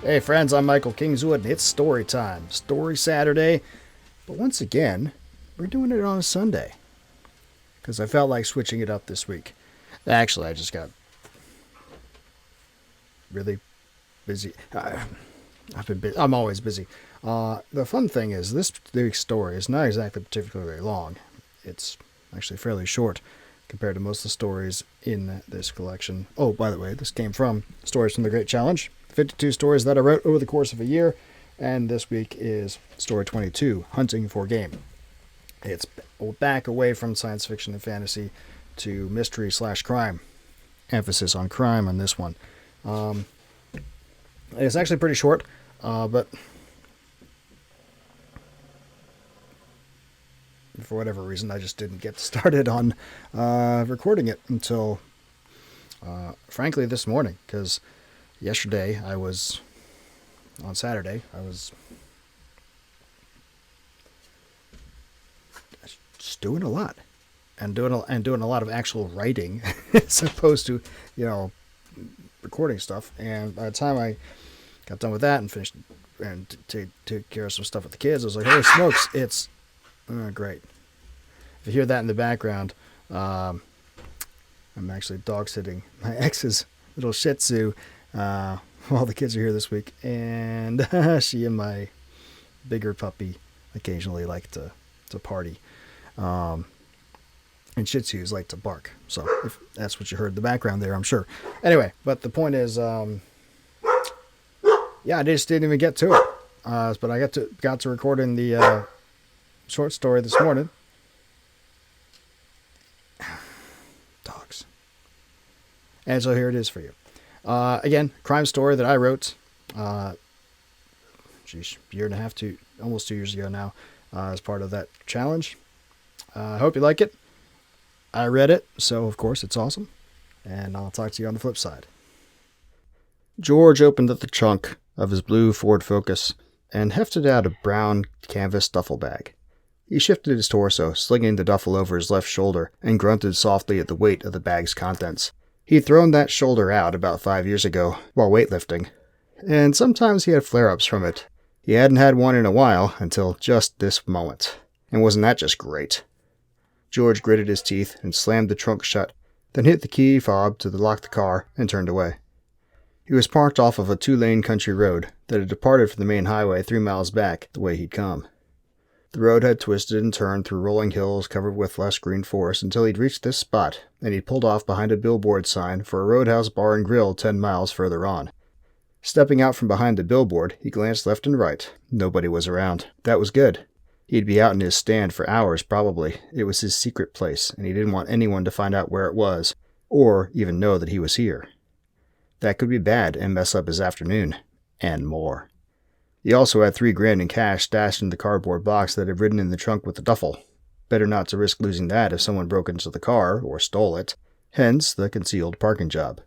Hey friends, I'm Michael Kingswood, and it's story time. Story Saturday, but once again, we're doing it on a Sunday because I felt like switching it up this week. Actually, I just got really busy. I'm always busy. The fun thing is, this week's story is not exactly particularly long. It's actually fairly short compared to most of the stories in this collection. Oh, by the way, this came from Stories from the Great Challenge. 52 stories that I wrote over the course of a year, and this week is story 22, Hunting for Game. It's back away from science fiction and fantasy to mystery/crime. Emphasis on crime on this one. It's actually pretty short, but for whatever reason, I just didn't get started on recording it until, frankly, this morning, because yesterday, on Saturday, I was just doing a lot and doing a lot of actual writing as opposed to, recording stuff. And by the time I got done with that and finished and took care of some stuff with the kids, I was like, holy smokes, it's great. If you hear that in the background, I'm actually dog sitting my ex's little Shih Tzu while the kids are here this week, and she and my bigger puppy occasionally like to party, and Shih Tzus like to bark. So if that's what you heard in the background there, I'm sure. Anyway, but the point is, I just didn't even get to it, but I got to recording the short story this morning. Dogs. And so here it is for you. Again, crime story that I wrote, year and a half to almost 2 years ago now, as part of that challenge. I hope you like it. I read it, so of course it's awesome. And I'll talk to you on the flip side. George opened up the trunk of his blue Ford Focus and hefted out a brown canvas duffel bag. He shifted his torso, slinging the duffel over his left shoulder, and grunted softly at the weight of the bag's contents. He'd thrown that shoulder out about 5 years ago, while weightlifting, and sometimes he had flare-ups from it. He hadn't had one in a while, until just this moment. And wasn't that just great? George gritted his teeth and slammed the trunk shut, then hit the key fob to lock the car and turned away. He was parked off of a 2-lane country road that had departed from the main highway 3 miles back the way he'd come. The road had twisted and turned through rolling hills covered with lush green forest until he'd reached this spot, and he'd pulled off behind a billboard sign for a roadhouse bar and grill 10 miles further on. Stepping out from behind the billboard, he glanced left and right. Nobody was around. That was good. He'd be out in his stand for hours, probably. It was his secret place, and he didn't want anyone to find out where it was, or even know that he was here. That could be bad and mess up his afternoon, and more. He also had $3,000 in cash stashed in the cardboard box that had ridden in the trunk with the duffel. Better not to risk losing that if someone broke into the car or stole it. Hence the concealed parking job.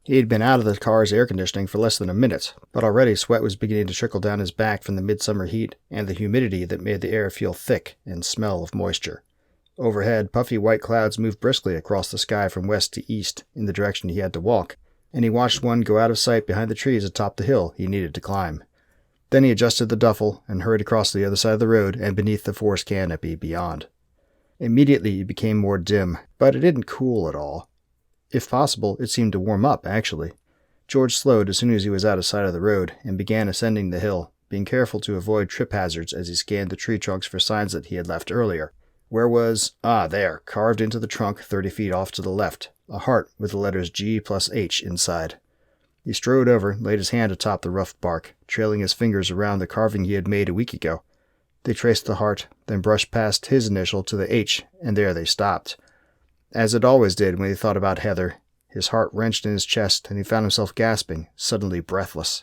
He had been out of the car's air conditioning for less than a minute, but already sweat was beginning to trickle down his back from the midsummer heat and the humidity that made the air feel thick and smell of moisture. Overhead, puffy white clouds moved briskly across the sky from west to east in the direction he had to walk, and he watched one go out of sight behind the trees atop the hill he needed to climb. Then he adjusted the duffel and hurried across the other side of the road and beneath the forest canopy beyond. Immediately it became more dim, but it didn't cool at all. If possible, it seemed to warm up, actually. George slowed as soon as he was out of sight of the road and began ascending the hill, being careful to avoid trip hazards as he scanned the tree trunks for signs that he had left earlier. Where was, there, carved into the trunk 30 feet off to the left, a heart with the letters G plus H inside. He strode over, laid his hand atop the rough bark, trailing his fingers around the carving he had made a week ago. They traced the heart, then brushed past his initial to the H, and there they stopped. As it always did when he thought about Heather, his heart wrenched in his chest, and he found himself gasping, suddenly breathless.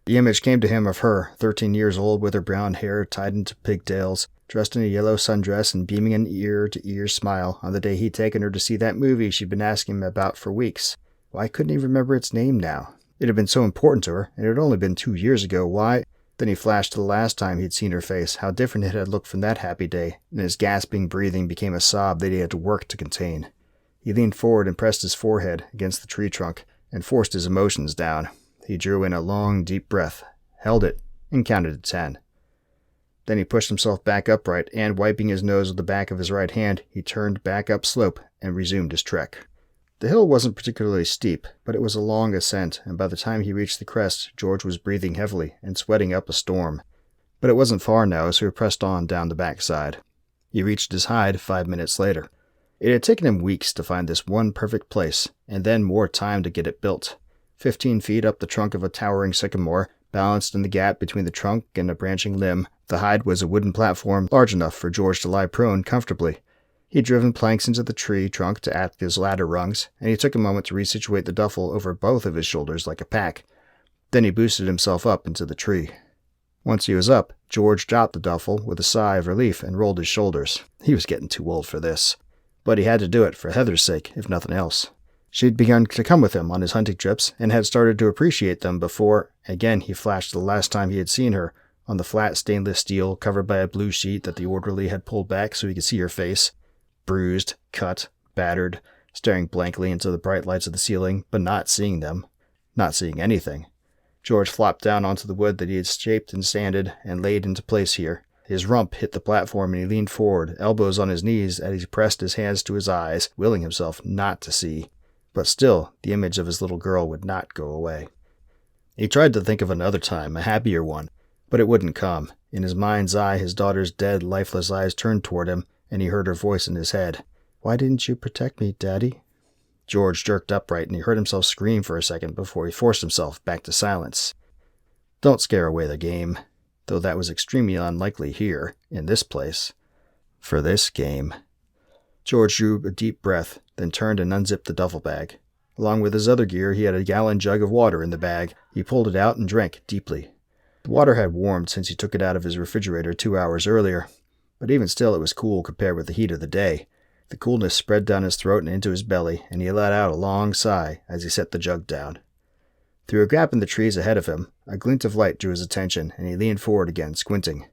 The image came to him of her, 13 years old, with her brown hair tied into pigtails, dressed in a yellow sundress and beaming an ear-to-ear smile on the day he'd taken her to see that movie she'd been asking him about for weeks. Why couldn't he remember its name now? It had been so important to her, and it had only been 2 years ago. Why? Then he flashed to the last time he'd seen her face, how different it had looked from that happy day, and his gasping breathing became a sob that he had to work to contain. He leaned forward and pressed his forehead against the tree trunk, and forced his emotions down. he drew in a long, deep breath, held it, and counted to 10. Then he pushed himself back upright, and wiping his nose with the back of his right hand, he turned back upslope and resumed his trek. The hill wasn't particularly steep, but it was a long ascent, and by the time he reached the crest, George was breathing heavily and sweating up a storm. But it wasn't far now, so he pressed on down the backside. He reached his hide 5 minutes later. It had taken him weeks to find this one perfect place, and then more time to get it built. 15 feet up the trunk of a towering sycamore, balanced in the gap between the trunk and a branching limb, the hide was a wooden platform large enough for George to lie prone comfortably. He'd driven planks into the tree trunk to act as ladder rungs, and he took a moment to resituate the duffel over both of his shoulders like a pack. Then he boosted himself up into the tree. Once he was up, George dropped the duffel with a sigh of relief and rolled his shoulders. He was getting too old for this. But he had to do it for Heather's sake, if nothing else. She'd begun to come with him on his hunting trips and had started to appreciate them before, again he flashed the last time he had seen her, on the flat stainless steel covered by a blue sheet that the orderly had pulled back so he could see her face. Bruised, cut, battered, staring blankly into the bright lights of the ceiling, but not seeing them. Not seeing anything. George flopped down onto the wood that he had shaped and sanded and laid into place here. His rump hit the platform and he leaned forward, elbows on his knees, as he pressed his hands to his eyes, willing himself not to see. But still, the image of his little girl would not go away. He tried to think of another time, a happier one, but it wouldn't come. In his mind's eye, his daughter's dead, lifeless eyes turned toward him, and he heard her voice in his head. "Why didn't you protect me, Daddy?" George jerked upright, and he heard himself scream for a second before he forced himself back to silence. Don't scare away the game, though that was extremely unlikely here, in this place. For this game. George drew a deep breath, then turned and unzipped the duffel bag. Along with his other gear, he had a gallon jug of water in the bag. He pulled it out and drank deeply. The water had warmed since he took it out of his refrigerator 2 hours earlier, but even still it was cool compared with the heat of the day. The coolness spread down his throat and into his belly, and he let out a long sigh as he set the jug down. Through a gap in the trees ahead of him, a glint of light drew his attention, and he leaned forward again, squinting.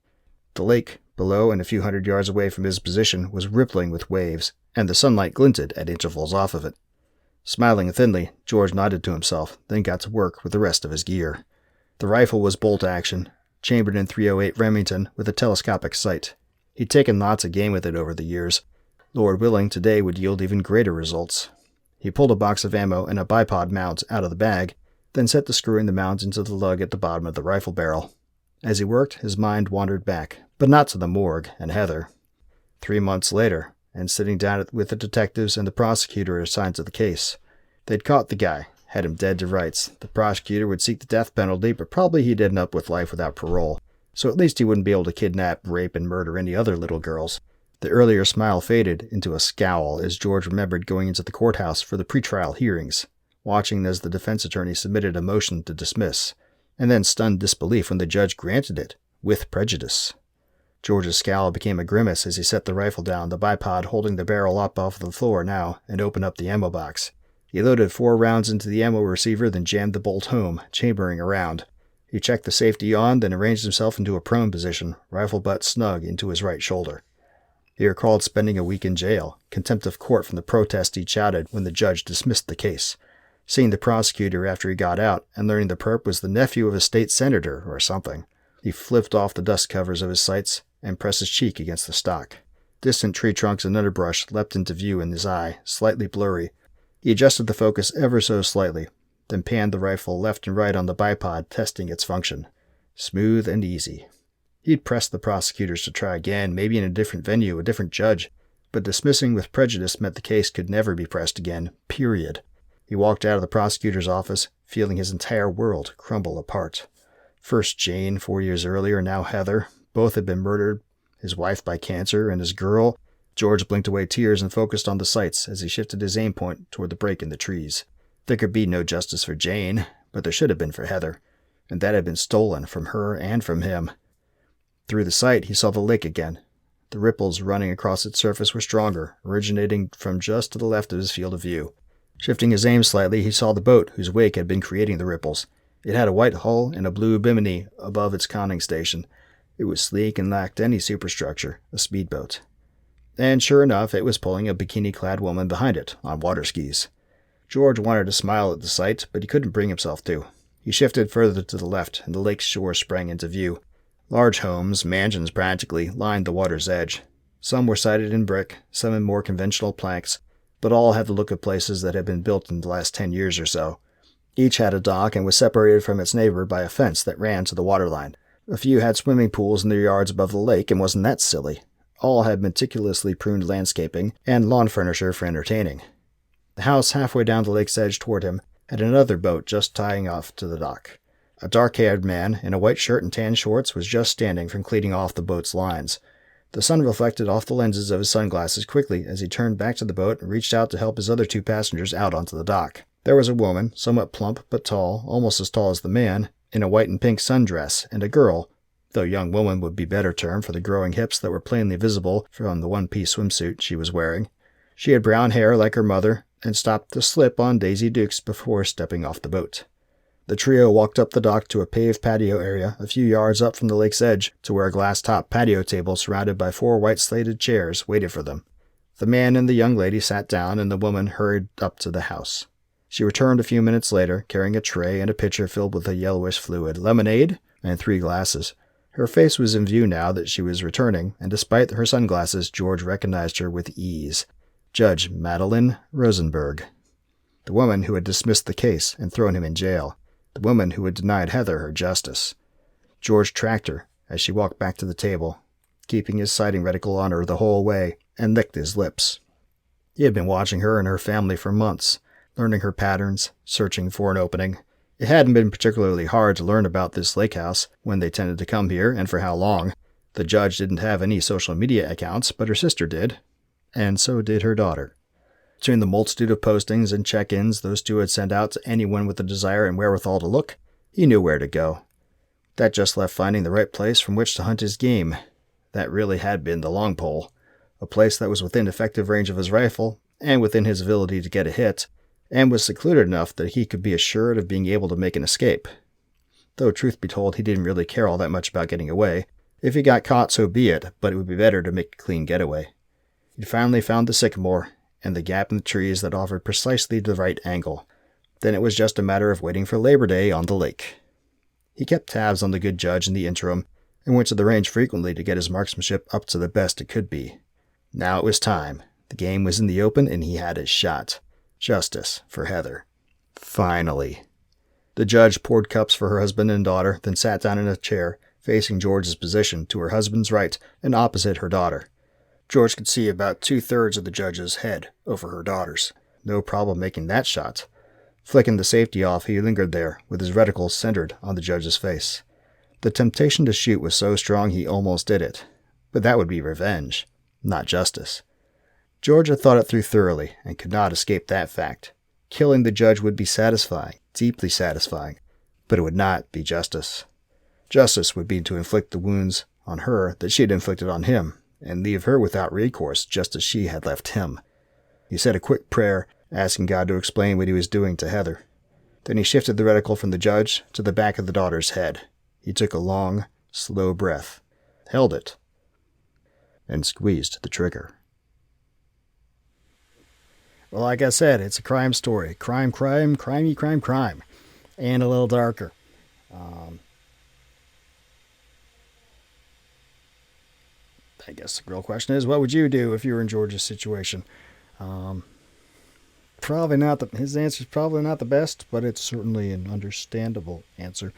The lake, below and a few hundred yards away from his position, was rippling with waves, and the sunlight glinted at intervals off of it. Smiling thinly, George nodded to himself, then got to work with the rest of his gear. The rifle was bolt action, chambered in .308 Remington with a telescopic sight. He'd taken lots of game with it over the years. Lord willing, today would yield even greater results. He pulled a box of ammo and a bipod mount out of the bag, then set to screwing the mount into the lug at the bottom of the rifle barrel. As he worked, his mind wandered back, but not to the morgue and Heather. 3 months later, and sitting down with the detectives and the prosecutor assigned to the case. They'd caught the guy, had him dead to rights. The prosecutor would seek the death penalty, but probably he'd end up with life without parole. So at least he wouldn't be able to kidnap, rape, and murder any other little girls. The earlier smile faded into a scowl as George remembered going into the courthouse for the pretrial hearings, watching as the defense attorney submitted a motion to dismiss, and then stunned disbelief when the judge granted it, with prejudice. George's scowl became a grimace as he set the rifle down, the bipod holding the barrel up off the floor now, and opened up the ammo box. He loaded 4 rounds into the ammo receiver, then jammed the bolt home, chambering around. He checked the safety on, then arranged himself into a prone position, rifle butt snug into his right shoulder. He recalled spending a week in jail, contempt of court from the protest he shouted when the judge dismissed the case, seeing the prosecutor after he got out, and learning the perp was the nephew of a state senator or something. He flipped off the dust covers of his sights and pressed his cheek against the stock. Distant tree trunks and underbrush leapt into view in his eye, slightly blurry. He adjusted the focus ever so slightly, then panned the rifle left and right on the bipod, testing its function. Smooth and easy. He'd pressed the prosecutors to try again, maybe in a different venue, a different judge, but dismissing with prejudice meant the case could never be pressed again, period. He walked out of the prosecutor's office, feeling his entire world crumble apart. First Jane, 4 years earlier, now Heather. Both had been murdered, his wife by cancer, and his girl. George blinked away tears and focused on the sights as he shifted his aim point toward the break in the trees. There could be no justice for Jane, but there should have been for Heather, and that had been stolen from her and from him. Through the sight, he saw the lake again. The ripples running across its surface were stronger, originating from just to the left of his field of view. Shifting his aim slightly, he saw the boat whose wake had been creating the ripples. It had a white hull and a blue bimini above its conning station. It was sleek and lacked any superstructure, a speedboat. And sure enough, it was pulling a bikini-clad woman behind it, on water skis. George wanted to smile at the sight, but he couldn't bring himself to. He shifted further to the left, and the lake's shore sprang into view. Large homes, mansions practically, lined the water's edge. Some were sided in brick, some in more conventional planks, but all had the look of places that had been built in the last 10 years or so. Each had a dock and was separated from its neighbor by a fence that ran to the waterline. A few had swimming pools in their yards above the lake, and wasn't that silly. All had meticulously pruned landscaping and lawn furniture for entertaining. The house halfway down the lake's edge toward him had another boat just tying off to the dock. A dark-haired man in a white shirt and tan shorts was just standing from cleaning off the boat's lines. The sun reflected off the lenses of his sunglasses quickly as he turned back to the boat and reached out to help his other two passengers out onto the dock. There was a woman, somewhat plump but tall, almost as tall as the man, in a white and pink sundress, and a girl, though young woman would be better term for the growing hips that were plainly visible from the one-piece swimsuit she was wearing. She had brown hair like her mother, and stopped to slip on Daisy Dukes before stepping off the boat. The trio walked up the dock to a paved patio area a few yards up from the lake's edge to where a glass-topped patio table surrounded by 4 white-slated chairs waited for them. The man and the young lady sat down, and the woman hurried up to the house. She returned a few minutes later, carrying a tray and a pitcher filled with a yellowish fluid, lemonade, and 3 glasses. Her face was in view now that she was returning, and despite her sunglasses, George recognized her with ease. Judge Madeline Rosenberg. The woman who had dismissed the case and thrown him in jail. The woman who had denied Heather her justice. George tracked her as she walked back to the table, keeping his sighting reticle on her the whole way, and licked his lips. He had been watching her and her family for months, learning her patterns, searching for an opening. It hadn't been particularly hard to learn about this lake house, when they tended to come here, and for how long. The judge didn't have any social media accounts, but her sister did, and so did her daughter. Between the multitude of postings and check-ins those two had sent out to anyone with the desire and wherewithal to look, he knew where to go. That just left finding the right place from which to hunt his game. That really had been the long pole. A place that was within effective range of his rifle, and within his ability to get a hit, and was secluded enough that he could be assured of being able to make an escape. Though, truth be told, he didn't really care all that much about getting away. If he got caught, so be it, but it would be better to make a clean getaway. He'd finally found the sycamore, and the gap in the trees that offered precisely the right angle. Then it was just a matter of waiting for Labor Day on the lake. He kept tabs on the good judge in the interim, and went to the range frequently to get his marksmanship up to the best it could be. Now it was time. The game was in the open, and he had his shot. Justice for Heather. Finally. The judge poured cups for her husband and daughter, then sat down in a chair, facing George's position, to her husband's right, and opposite her daughter. George could see about 2/3 of the judge's head over her daughter's. No problem making that shot. Flicking the safety off, he lingered there, with his reticles centered on the judge's face. The temptation to shoot was so strong he almost did it. But that would be revenge, not justice. George had thought it through thoroughly, and could not escape that fact. Killing the judge would be satisfying, deeply satisfying, but it would not be justice. Justice would be to inflict the wounds on her that she had inflicted on him, and leave her without recourse, just as she had left him. He said a quick prayer, asking God to explain what he was doing to Heather. Then he shifted the reticle from the judge to the back of the daughter's head. He took a long, slow breath, held it, and squeezed the trigger. Well, like I said, it's a crime story. Crime, crimey, crime. And a little darker. I guess the real question is, what would you do if you were in George's situation? Probably not. His answer is probably not the best, but it's certainly an understandable answer.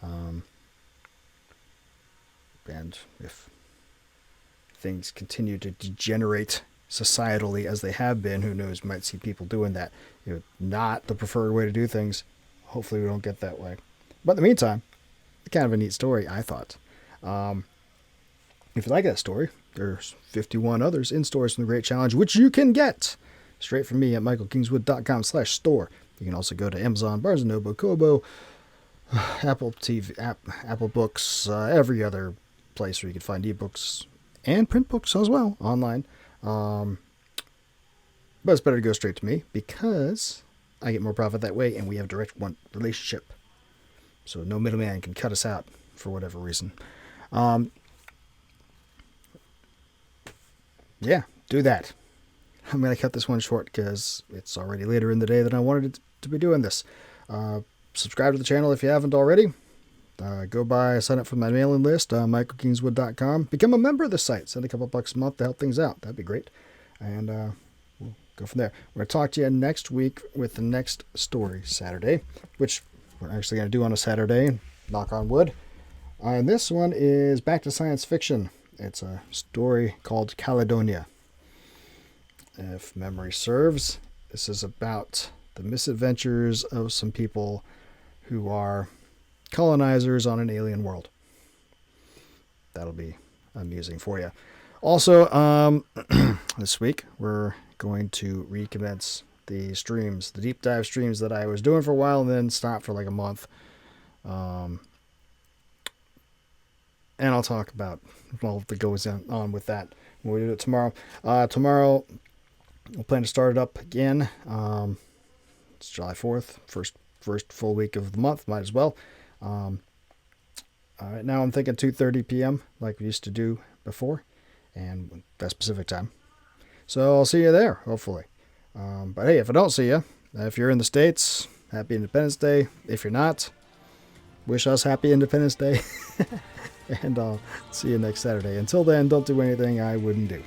And if things continue to degenerate societally as they have been, who knows, might see people doing that. Not the preferred way to do things. Hopefully we don't get that way. But in the meantime, kind of a neat story, I thought. If you like that story, there's 51 others in stores from the Great Challenge, which you can get straight from me at michaelkingswood.com/store. You can also go to Amazon, Barnes & Noble, Kobo, Apple TV, Apple Books, every other place where you can find ebooks and print books as well online. But it's better to go straight to me because I get more profit that way, and we have a direct relationship. So no middleman can cut us out for whatever reason. Yeah, do that. I'm going to cut this one short because it's already later in the day than I wanted it to be doing this. subscribe to the channel if you haven't already. Go by, sign up for my mailing list, michaelkingswood.com. Become a member of the site. Send a couple bucks a month to help things out. That'd be great. And we'll go from there. We're going to talk to you next week with the next story, Saturday, which we're actually going to do on a Saturday, knock on wood. And this one is back to science fiction. It's a story called Caledonia. If memory serves, this is about the misadventures of some people who are colonizers on an alien world. That'll be amusing for you. Also, this week we're going to recommence the streams, the deep dive streams that I was doing for a while and then stopped for like a month. And I'll talk about all that goes on with that when we do it tomorrow. Tomorrow we'll plan to start it up again. It's July 4th, first full week of the month. Might as well. Right now I'm thinking 2:30 p.m. like we used to do before, and that specific time. So I'll see you there, hopefully. But hey, if I don't see you, if you're in the States, happy Independence Day. If you're not, wish us happy Independence Day. And I'll see you next Saturday. Until then, don't do anything I wouldn't do.